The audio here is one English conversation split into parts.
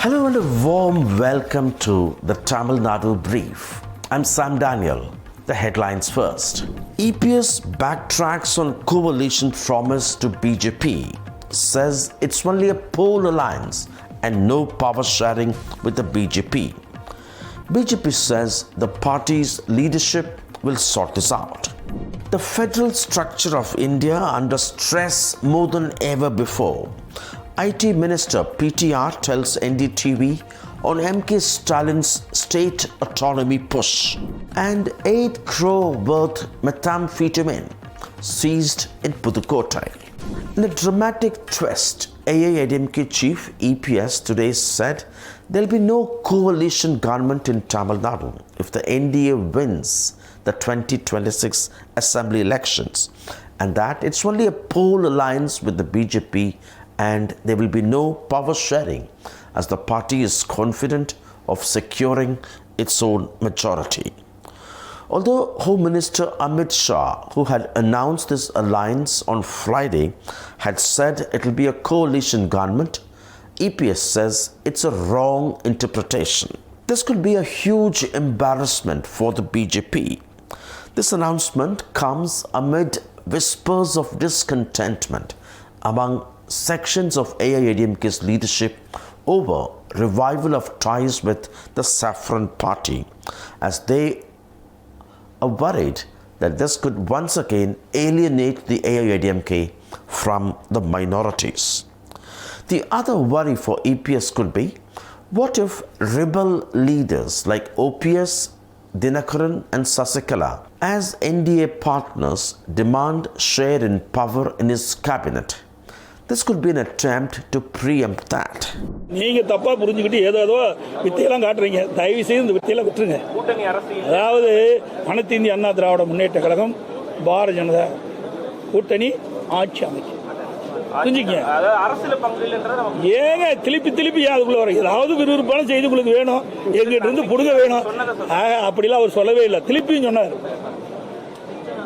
Hello and a warm welcome to the Tamil Nadu Brief. I'm Sam Daniel. The headlines first. EPS backtracks on coalition promise to BJP, says it's only a poll alliance and no power sharing with the BJP. BJP says the party's leadership will sort this out. The federal structure of India under stress more than ever before. IT Minister PTR tells NDTV on M K Stalin's state autonomy push. And 8 crore worth methamphetamine seized in Pudukottai. In a dramatic twist, AIADMK Chief EPS today said there will be no coalition government in Tamil Nadu if the NDA wins the 2026 assembly elections, and that it's only a poll alliance with the BJP and there will be no power sharing as the party is confident of securing its own majority. Although Home Minister Amit Shah, who had announced this alliance on Friday, had said it will be a coalition government, EPS says it's a wrong interpretation. This could be a huge embarrassment for the BJP. This announcement comes amid whispers of discontentment among sections of AIADMK's leadership over revival of ties with the Saffron Party, as they are worried that this could once again alienate the AIADMK from the minorities. The other worry for EPS could be, what if rebel leaders like OPS, Dinakaran and Sasikala, as NDA partners, demand share in power in his cabinet? This could be an attempt to preempt that. நீங்க தப்பா புரிஞ்சுக்கிட்டு ஏதோ வித்தையெல்லாம் காட்டுறீங்க. தயவு செய்து இந்த வித்தையெல்லாம் விட்டுருங்க. அதாவது அனைத்து இந்திய அண்ணா திராவிட முன்னேற்ற கழகம் பாரதிய ஜனதா கூட்டணி ஆட்சி அமைக்கும். புரிஞ்சுக்கங்க. அரசியல் பங்கு இல்லன்றது ஏங்க திருப்பி அதுக்குள்ள வர ஏதாவது விறுவிறுப்பான செய்தி உங்களுக்கு வேணும். எங்கிட்ட இருந்து புடுங்க வேணும். அப்படிலாம் அவர் சொல்லவே இல்லை. திருப்பியும் சொன்னார்.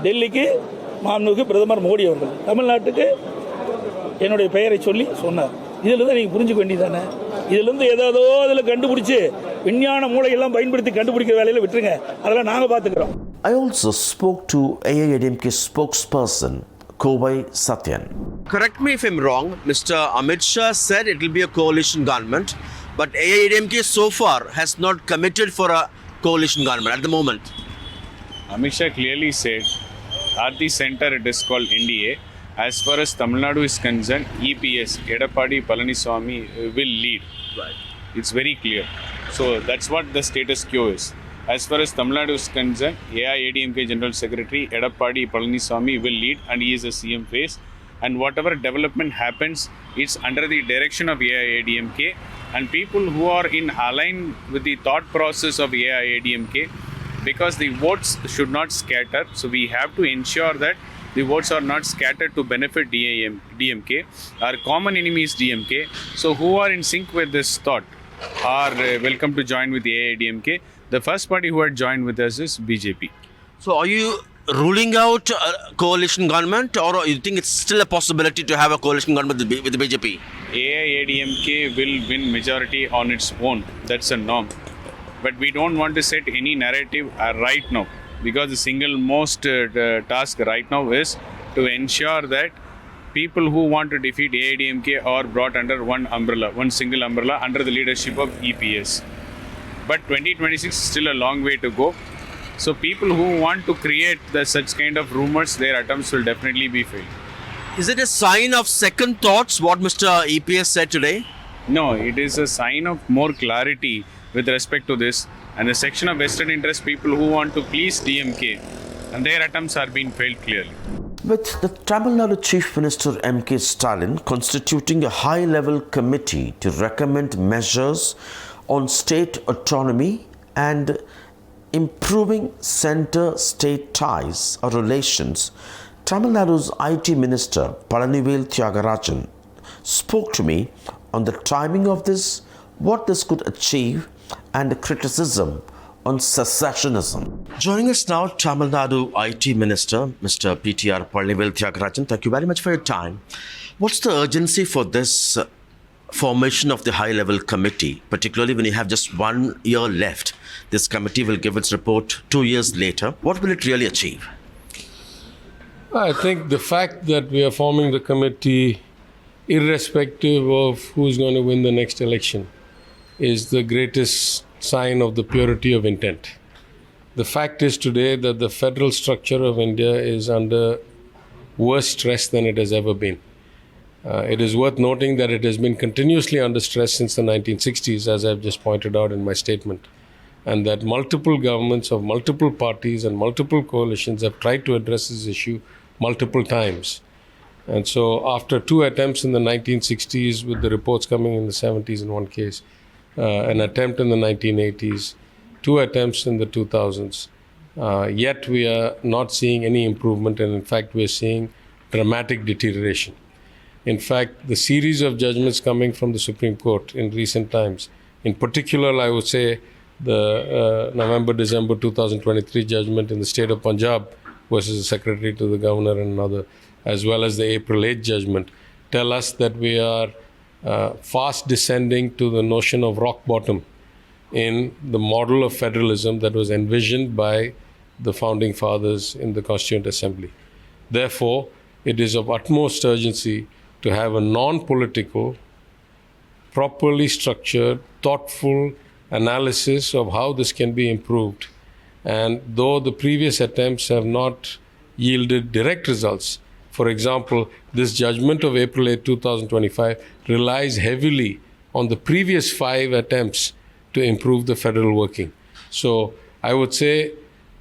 டெல்லிக்கு மாண்புமிகு பிரதமர் மோடி அவர்கள் தமிழ்நாட்டுக்கு என்னுடைய பெயரை சொல்லி சொன்னார். இதிலிருந்து நீங்க புரிஞ்சுக்க வேண்டியதானே. இதிலிருந்து ஏதோ அதில் கண்டுபிடிச்சு விஞ்ஞான மூளையெல்லாம் பயன்படுத்தி கண்டுபிடிக்கிற வேலையில விட்டுருங்க. அதெல்லாம் நாங்க பாத்துக்கிறோம். I also spoke to AIADMK spokesperson Kovai Satyan. Correct me if I'm wrong, Mr. Amit Shah said it will be a coalition government, but AIADMK so far has not committed for a coalition government at the moment. Amit Shah clearly said at the center it is called NDA. As far as Tamil Nadu is concerned, EPS Edappadi Palaniswamy will lead. Right. It's very clear. So that's what the status quo is. As far as Tamil Nadu is concerned, AIADMK General Secretary Edappadi Palaniswamy will lead and he is a CM face. And whatever development happens, it's under the direction of AIADMK. And people who are in align with the thought process of AIADMK, because the votes should not scatter. So we have to ensure that the votes are not scattered to benefit DMK. Our common enemy is DMK. So who are in sync with this thought are welcome to join with the AIADMK. The first party who had joined with us is BJP. So are you ruling out a coalition government, or you think it's still a possibility to have a coalition government with the BJP? AIADMK will win majority on its own. That's a norm. But we don't want to set any narrative right now. Because the single most task right now is to ensure that people who want to defeat AIADMK are brought under one umbrella, one single umbrella under the leadership of EPS. But 2026 is still a long way to go. So people who want to create such kind of rumors, their attempts will definitely be failed. Is it a sign of second thoughts, what Mr. EPS said today? No, it is a sign of more clarity with respect to this. And the section of vested interest people who want to please DMK, and their attempts are being failed clearly. With the Tamil Nadu Chief Minister M K Stalin constituting a high-level committee to recommend measures on state autonomy and improving center-state ties or relations, Tamil Nadu's IT Minister Palanivel Thiaga Rajan spoke to me on the timing of this, what this could achieve, and criticism on secessionism. Joining us now, Tamil Nadu IT Minister, Mr. PTR Palanivel Thiaga. Thank you very much for your time. What's the urgency for this formation of the high-level committee, particularly when you have just 1 year left. This committee will give its report 2 years later. What will it really achieve? I think the fact that we are forming the committee irrespective of who's going to win the next election is the greatest sign of the purity of intent. The fact is today that the federal structure of India is under worse stress than it has ever been. It is worth noting that it has been continuously under stress since the 1960s, as I've just pointed out in my statement, and that multiple governments of multiple parties and multiple coalitions have tried to address this issue multiple times. And so after 2 attempts in the 1960s, with the reports coming in the 70s in one case, an attempt in the 1980s, 2 attempts in the 2000s, yet we are not seeing any improvement, and in fact we are seeing dramatic deterioration. In fact, the series of judgments coming from the Supreme Court in recent times, in particular I would say the November-December 2023 judgment in the state of Punjab versus the Secretary to the Governor and another, as well as the April 8 judgment, tell us that we are fast descending to the notion of rock bottom in the model of federalism that was envisioned by the founding fathers in the Constituent Assembly. Therefore, it is of utmost urgency to have a non-political, properly structured, thoughtful analysis of how this can be improved. And though the previous attempts have not yielded direct results, for example, this judgment of April 8, 2025 relies heavily on the previous 5 attempts to improve the federal working. So I would say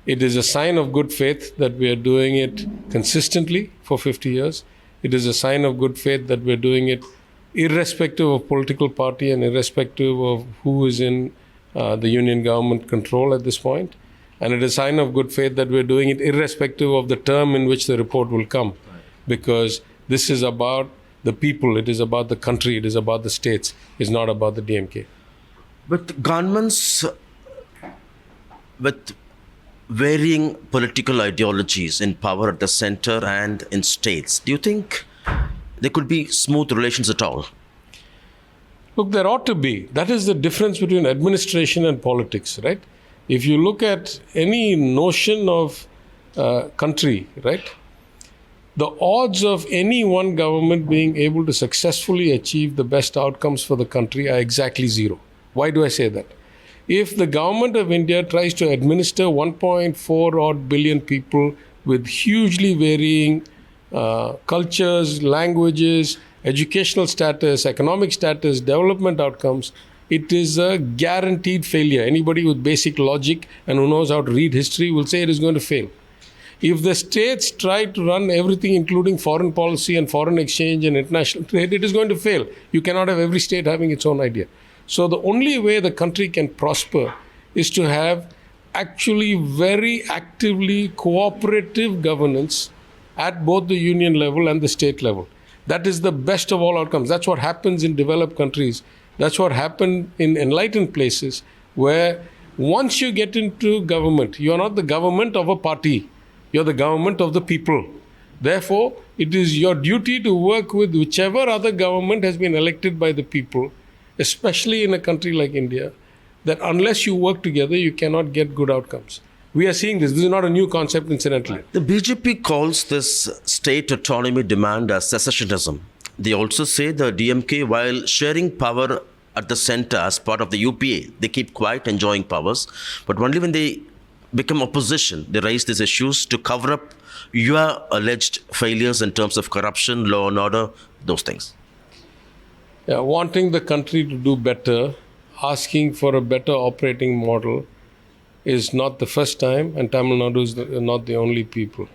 it is a sign of good faith that we are doing it consistently for 50 years. It is a sign of good faith that we're doing it irrespective of political party and irrespective of who is in the union government control at this point. And it is a sign of good faith that we're doing it irrespective of the term in which the report will come. Because this is about the people, it is about the country, it is about the states, it's not about the DMK. With governments with varying political ideologies in power at the center and in states, do you think there could be smooth relations at all? Look, there ought to be. That is the difference between administration and politics, right? If you look at any notion of country, right, the odds of any one government being able to successfully achieve the best outcomes for the country are exactly 0. Why do I say that? If the government of India tries to administer 1.4 odd billion people with hugely varying cultures, languages, educational status, economic status, development outcomes, it is a guaranteed failure. Anybody with basic logic and who knows how to read history will say it is going to fail. If the states try to run everything, including foreign policy and foreign exchange and international trade, it is going to fail. You cannot have every state having its own idea. So the only way the country can prosper is to have actually very actively cooperative governance at both the union level and the state level. That is the best of all outcomes. That's what happens in developed countries. That's what happened in enlightened places, where once you get into government, you are not the government of a party. You're the government of the people. Therefore, it is your duty to work with whichever other government has been elected by the people, especially in a country like India, that unless you work together, you cannot get good outcomes. We are seeing this. This is not a new concept, incidentally. The BJP calls this state autonomy demand as secessionism. They also say the DMK, while sharing power at the center as part of the UPA, they keep quiet, enjoying powers. But only when they become opposition, they raise these issues to cover up your alleged failures in terms of corruption, law and order, those things. Yeah, wanting the country to do better, asking for a better operating model is not the first time, and Tamil Nadu is not the only people.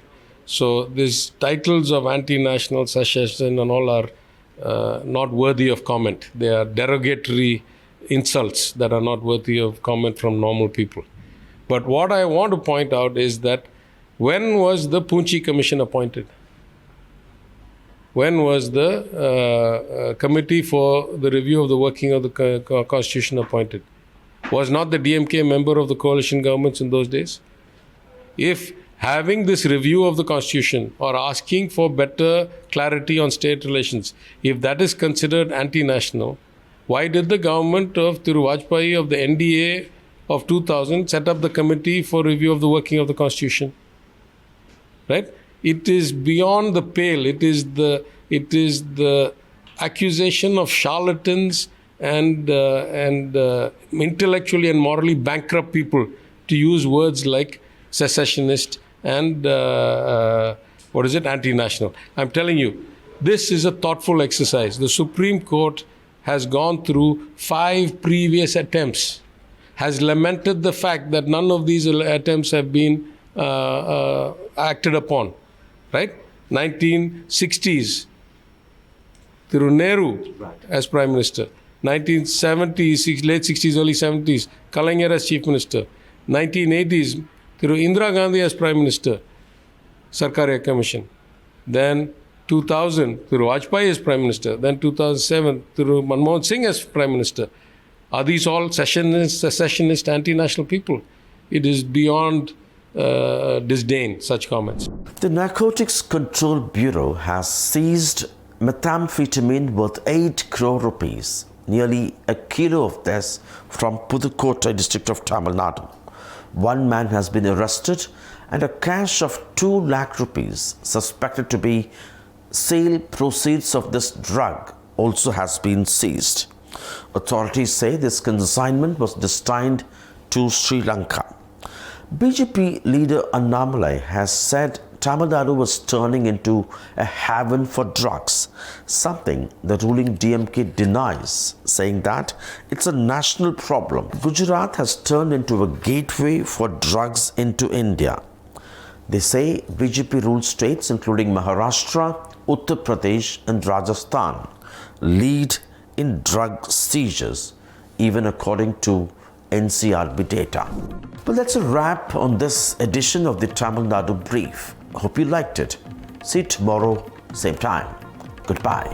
So these titles of anti-national, secession and all are not worthy of comment. They are derogatory insults that are not worthy of comment from normal people. But what I want to point out is that when was the Poonchi Commission appointed? When was the committee for the review of the working of the Constitution appointed? Was not the DMK a member of the coalition governments in those days? If having this review of the Constitution or asking for better clarity on state relations, if that is considered anti-national, Why did the government of Thiru Vajpayee of the NDA of 2000 set up the committee for review of the working of the constitution? Right? It is beyond the pale. It is the accusation of charlatans and intellectually and morally bankrupt people to use words like secessionist and anti-national. I'm telling you, this is a thoughtful exercise. The Supreme Court has gone through 5 previous attempts, has lamented the fact that none of these attempts have been acted upon. Right? 1960s, Thiru Nehru as Prime Minister. 1970s, late 60s, early 70s, Kalaignar as Chief Minister. 1980s, Thiru Indira Gandhi as Prime Minister, Sarkariya Commission. Then 2000, Thiru Vajpayee as Prime Minister. Then 2007, Thiru Manmohan Singh as Prime Minister. Are these all secessionist, anti-national people? It is beyond disdain, such comments. The Narcotics Control Bureau has seized methamphetamine worth 8 crore rupees, nearly a kilo of this, from Pudukottai district of Tamil Nadu. One man has been arrested and a cash of 2 lakh rupees, suspected to be sale proceeds of this drug, also has been seized. Authorities say this consignment was destined to Sri Lanka. BJP leader Annamalai has said Tamil Nadu was turning into a haven for drugs, something the ruling DMK denies, saying that it's a national problem. Gujarat has turned into a gateway for drugs into India. They say BJP-ruled states including Maharashtra, Uttar Pradesh and Rajasthan lead in drug seizures, even according to NCRB data. Well, that's a wrap on this edition of the Tamil Nadu Brief. Hope you liked it. See you tomorrow, same time. Goodbye.